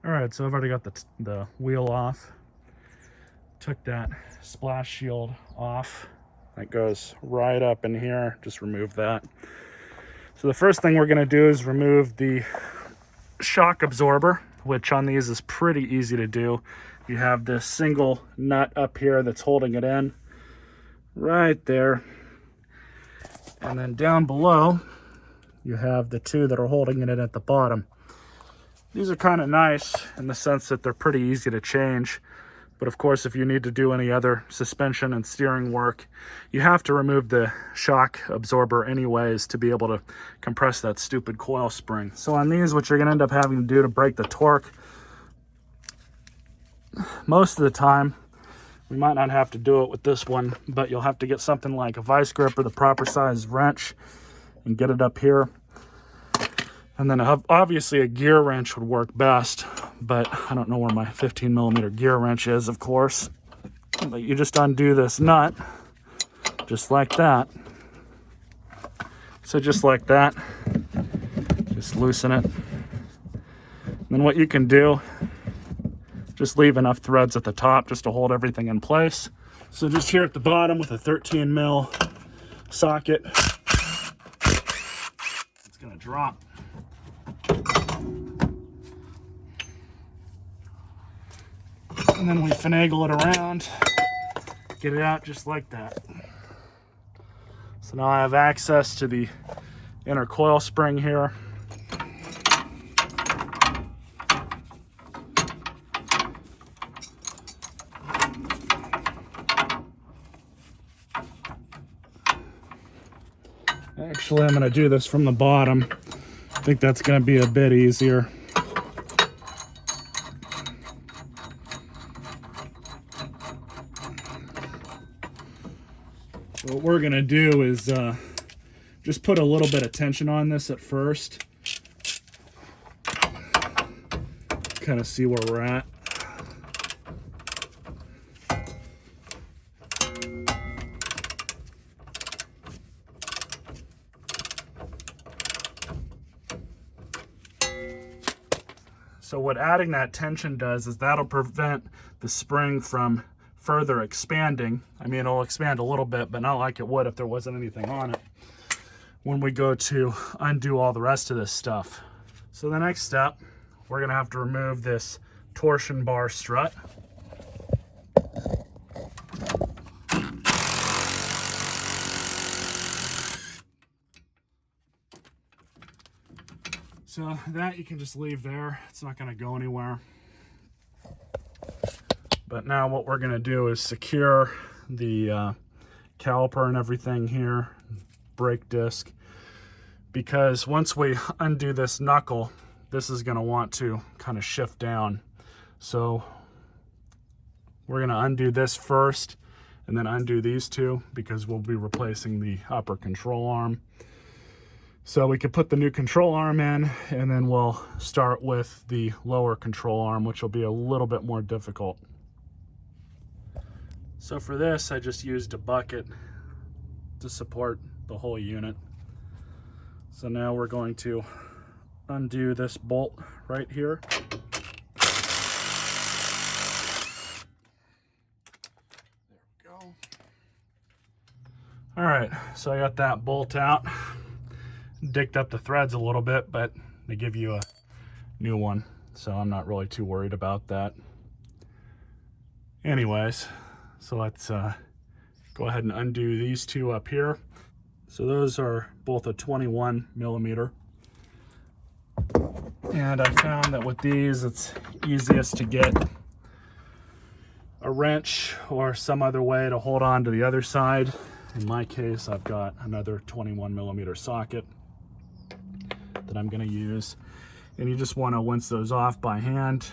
All right, so I've already got the wheel off. Took that splash shield off. That goes right up in here. Just remove that. So the first thing we're gonna do is remove the shock absorber, which on these is pretty easy to do. You have this single nut up here that's holding it in, right there. And then down below, you have the two that are holding it in at the bottom. These are kind of nice in the sense that they're pretty easy to change. But of course, if you need to do any other suspension and steering work, you have to remove the shock absorber anyways to be able to compress that stupid coil spring. So on these, what you're gonna end up having to do to break the torque, most of the time, we might not have to do it with this one, but you'll have to get something like a vice grip or the proper size wrench and get it up here. And then obviously a gear wrench would work best, but I don't know where my 15mm gear wrench is, of course. But you just undo this nut, just like that. So just like that, just loosen it. And then what you can do, just leave enough threads at the top just to hold everything in place. So just here at the bottom with a 13mm socket, it's gonna drop. And then we finagle it around, get it out just like that. So now I have access to the inner coil spring here. Actually, I'm going to do this from the bottom. I think that's going to be a bit easier. What we're going to do is just put a little bit of tension on this at first. Kind of see where we're at. So what adding that tension does is that'll prevent the spring from further expanding. I mean, it'll expand a little bit, but not like it would if there wasn't anything on it when we go to undo all the rest of this stuff. So the next step, we're gonna have to remove this torsion bar strut. So that you can just leave there. It's not gonna go anywhere. But now what we're gonna do is secure the caliper and everything here, brake disc, because once we undo this knuckle, this is gonna want to kind of shift down. So we're gonna undo this first and then undo these two because we'll be replacing the upper control arm. So we could put the new control arm in and then we'll start with the lower control arm, which will be a little bit more difficult. So for this, I just used a bucket to support the whole unit. So now we're going to undo this bolt right here. There we go. All right, so I got that bolt out. Dicked up the threads a little bit, but they give you a new one, so I'm not really too worried about that. Anyways, so let's go ahead and undo these two up here. So those are both a 21mm. And I found that with these, it's easiest to get a wrench or some other way to hold on to the other side. In my case, I've got another 21mm socket that I'm going to use. And you just want to wince those off by hand.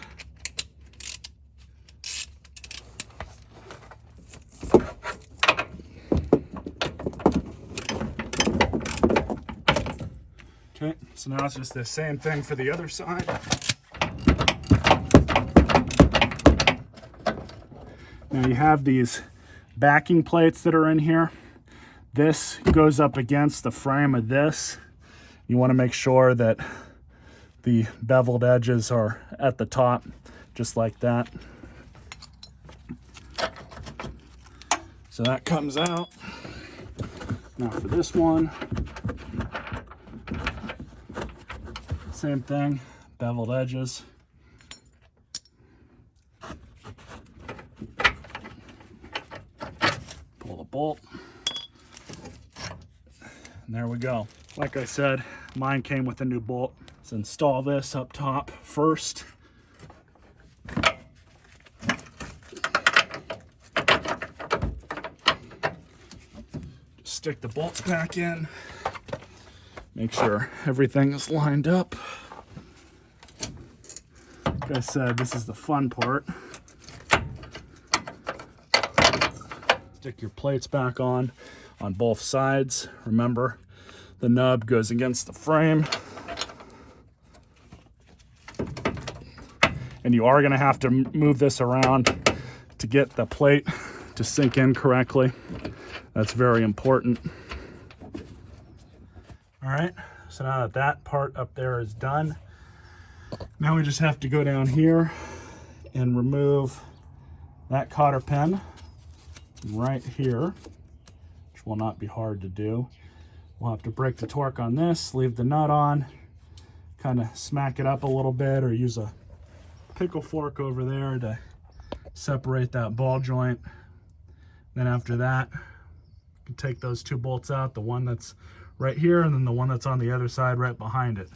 Okay, so now it's just the same thing for the other side. Now you have these backing plates that are in here. This goes up against the frame of this. You want to make sure that The beveled edges are at the top, just like that. So that comes out. Now for this one, same thing, beveled edges. Pull the bolt. And there we go. Like I said, mine came with a new bolt. Let's install this up top first. Just stick the bolts back in. Make sure everything is lined up. Like I said, this is the fun part. Stick your plates back on both sides. Remember, the nub goes against the frame. And you are going to have to move this around to get the plate to sink in correctly. That's very important. All right, so now that that part up there is done, now we just have to go down here and remove that cotter pin right here, which will not be hard to do. We'll have to break the torque on this, leave the nut on, kind of smack it up a little bit, or use a pickle fork over there to separate that ball joint. Then after that, you can take those two bolts out, the one that's right here and then the one that's on the other side right behind it.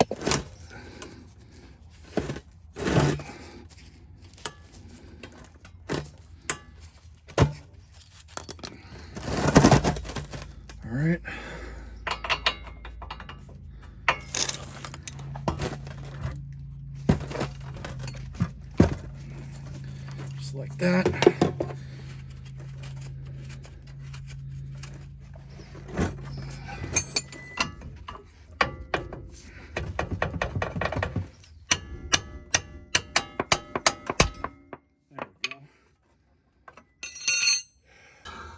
All right. Just like that.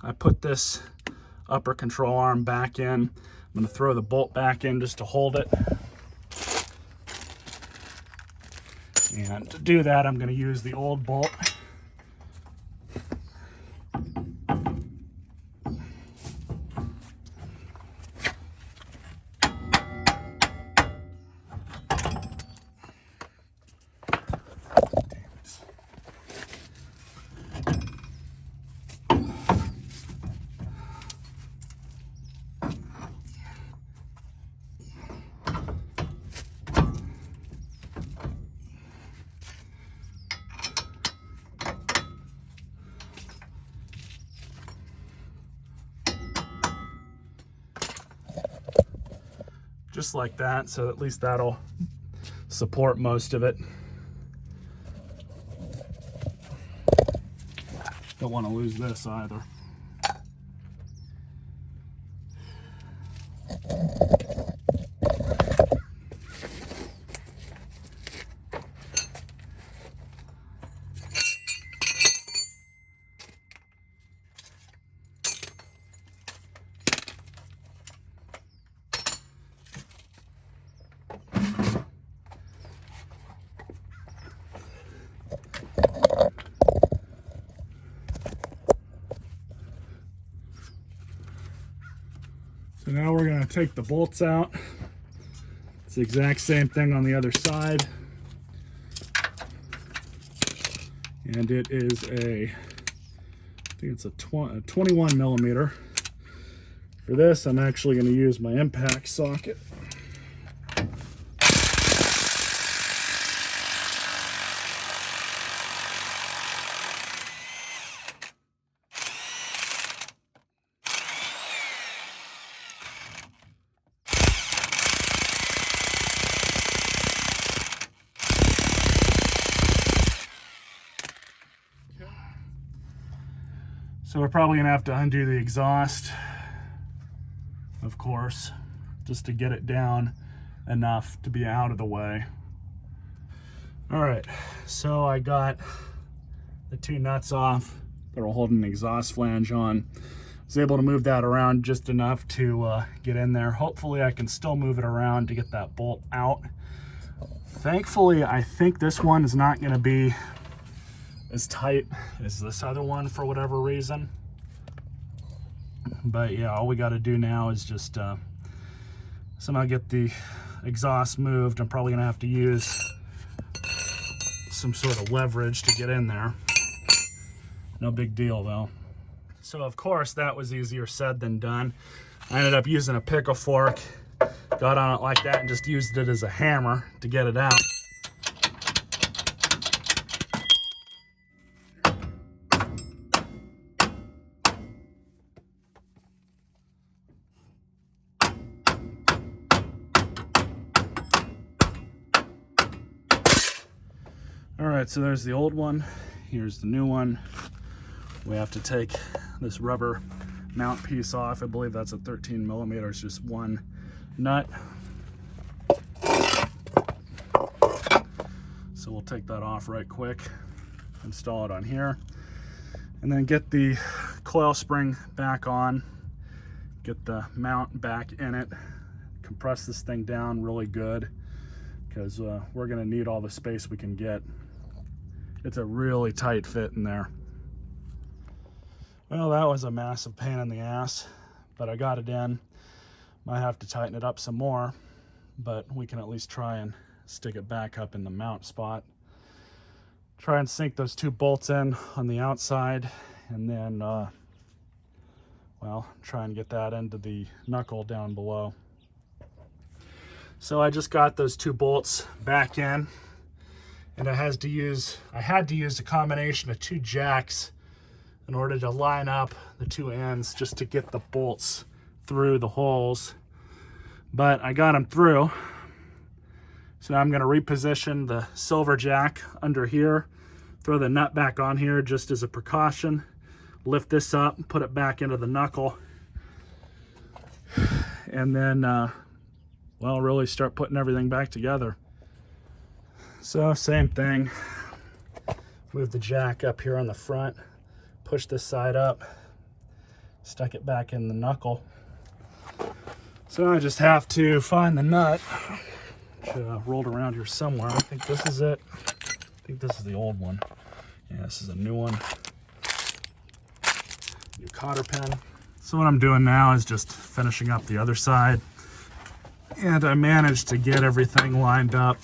I put this upper control arm back in. I'm going to throw the bolt back in just to hold it. And to do that, I'm going to use the old bolt. Just like that, so at least that'll support most of it. Don't want to lose this either. So now we're going to take the bolts out. It's the exact same thing on the other side. And it is I think it's a 21 millimeter. For this, I'm actually going to use my impact socket. So we're probably gonna have to undo the exhaust, of course, just to get it down enough to be out of the way. All right, so I got the two nuts off that are holding the exhaust flange on. I was able to move that around just enough to get in there. Hopefully I can still move it around to get that bolt out. Thankfully, I think this one is not going to be as tight as this other one for whatever reason. But yeah, all we got to do now is just somehow get the exhaust moved. I'm probably going to have to use some sort of leverage to get in there. No big deal though. So of course that was easier said than done. I ended up using a pickle fork, got on it like that and just used it as a hammer to get it out. All right, so there's the old one. Here's the new one. We have to take this rubber mount piece off. I believe that's a 13 millimeters, just one nut. So we'll take that off right quick, install it on here, and then get the coil spring back on, get the mount back in it, compress this thing down really good because we're gonna need all the space we can get. It's a really tight fit in there. Well, that was a massive pain in the ass, but I got it in. Might have to tighten it up some more, but we can at least try and stick it back up in the mount spot. Try and sink those two bolts in on the outside, and then, well, try and get that into the knuckle down below. So I just got those two bolts back in, and I had to use a combination of two jacks in order to line up the two ends just to get the bolts through the holes. But I got them through. So now I'm going to reposition the silver jack under here, throw the nut back on here just as a precaution, lift this up, put it back into the knuckle, and then, well, really start putting everything back together. So same thing, move the jack up here on the front, push this side up, stuck it back in the knuckle. So I just have to find the nut, which rolled around here somewhere. I think this is it. I think this is the old one. Yeah, this is a new one. New cotter pin. So what I'm doing now is just finishing up the other side. And I managed to get everything lined up.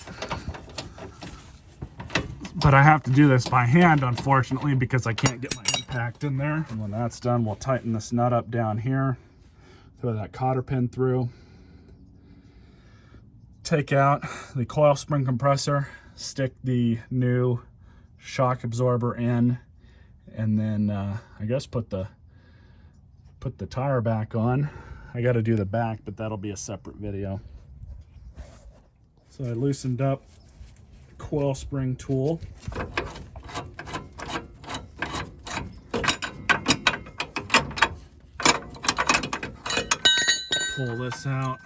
But I have to do this by hand, unfortunately, because I can't get my impact in there. And when that's done, we'll tighten this nut up down here, throw that cotter pin through, take out the coil spring compressor, stick the new shock absorber in, and then I guess put the tire back on. I got to do the back, but that'll be a separate video. So I loosened up coil spring tool. Pull this out.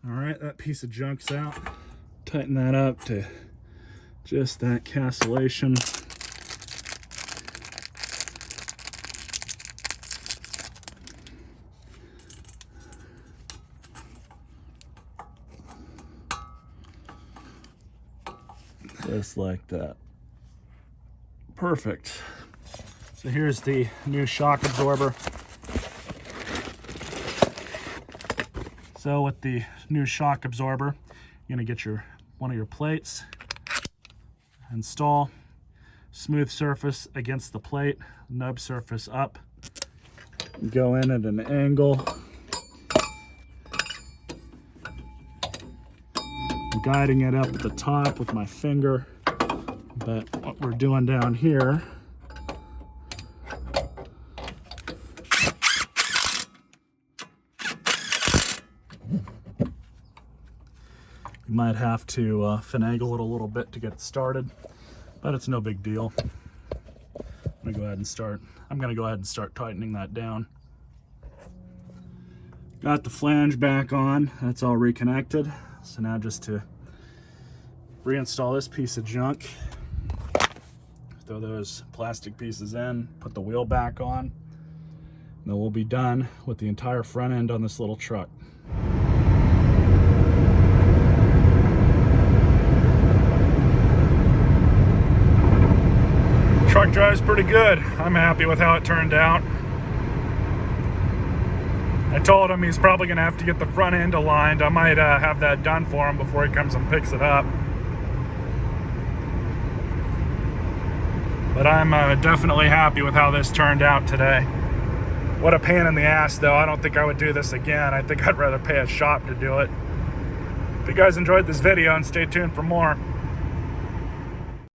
All right, that piece of junk's out. Tighten that up to just that cancellation. Just like that. Perfect. So here's the new shock absorber. So with the new shock absorber, you're gonna get one of your plates, install, smooth surface against the plate, nub surface up, go in at an angle. I'm guiding it up at the top with my finger, but what we're doing down here you might have to finagle it a little bit to get it started, but it's no big deal. I'm gonna go ahead and start tightening that down. Got the flange back on, that's all reconnected. So now just to reinstall this piece of junk, throw those plastic pieces in, put the wheel back on, then we'll be done with the entire front end on this little truck. Truck drives pretty good. I'm happy with how it turned out. I told him he's probably gonna have to get the front end aligned. I might have that done for him before he comes and picks it up. But I'm definitely happy with how this turned out today. What a pain in the ass though. I don't think I would do this again. I think I'd rather pay a shop to do it. If you guys enjoyed this video, and stay tuned for more.